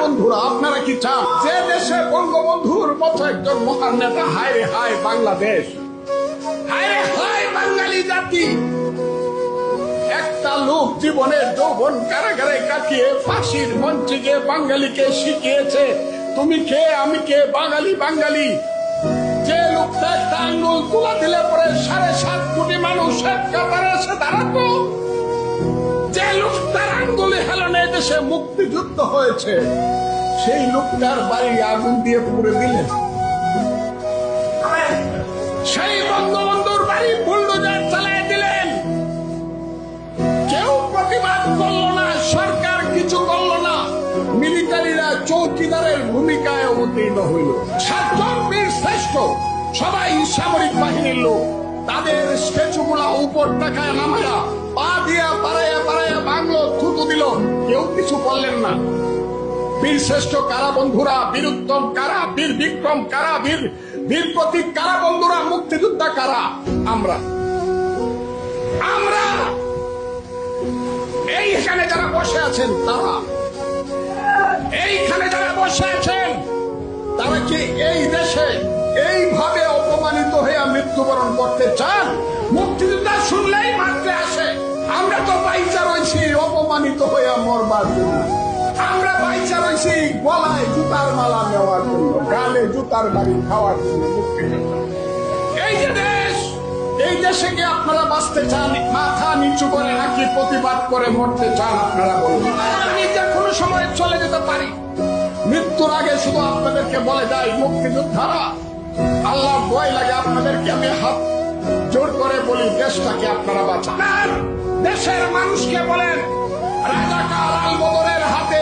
বন্ধুরা, আপনারা কি চান যে দেশে বঙ্গবন্ধুর মতো একজন মহান নেতা? হায় রে হায় বাংলাদেশ, হায় রে হায় বাঙালি জাতি। একটা লোক জীবনের যৌবন কারাগারে কাটিয়ে ফাঁসির মঞ্চে গিয়ে বাঙালিকে শিখিয়েছে তুমি কে আমি কে, বাঙালি বাঙালি। যে লোকটা একটা আঙ্গুল তুলা দিলে পরে 7.5 কোটি মানুষের কাতারে এসে দাঁড়াতো, যে লোকটার আঙ্গুলে হেলনে দেশে মুক্তিযুদ্ধ হয়েছে, সেই লোকটার বাড়ি আগুন দিয়ে পুড়ে দিলেন। সেই বঙ্গবন্ধুর বাড়ি বুলডোজার চালিয়ে দিলেন। কেউ প্রতিবাদ করলো না, সরকার কিছু করলো না, মিলিটারিরা চৌকিদারের ভূমিকায় অবতীর্ণ হইল। 7 জন বীর শ্রেষ্ঠ, সবাই সামরিক বাহিনীর লোক, তাদের স্ট্যাচুগুলা উপর টাকায় নামায়া পা দিয়া পাড়াইয়া পাড়াইয়া বাংলো থুতু দিল, কেউ কিছু বললেন না। বীর শ্রেষ্ঠ কারা বন্ধুরা, বীর উত্তম কারা, বীর বিক্রম কারা, বীর প্রতীক কারা বন্ধুরা, মুক্তিযোদ্ধা কারা? আমরা আমরা এইখানে যারা বসে আছেন তারা, এইখানে যারা বসে আছেন তারা কি এই দেশে এইভাবে অপমানিত হয়ে মৃত্যুবরণ করতে চান? মুক্তিযোদ্ধা শুনলেই মারতে আসে। আমরা তো বাইচা রয়েছি অপমানিত হয়ে মরবার জন্য, আমরা বাইচা রয়েছি গলায় জুতার মালা নেওয়ার জন্য, গালে জুতার বাড়ি খাওয়ার জন্য। মুক্তিযোদ্ধা এই যে দেশ, এই দেশে কি আপনারা বাঁচতে চান? মাথা নিচু করে নাকি প্রতিবাদ করে মরতে চান? আপনারা বলুন। আমি যে কোনো সময় চলে যেতে পারি, মৃত্যুর আগে শুধু আপনাদেরকে বলে যাই, মুক্তিযোদ্ধারা, আল্লাহ ভয় লাগে আপনাদেরকে আমি হাত জোর করে বলি, দেশটাকে আপনারা বাঁচান। দেশের মানুষকে বলেন রাজাকার আল বদরের হাতে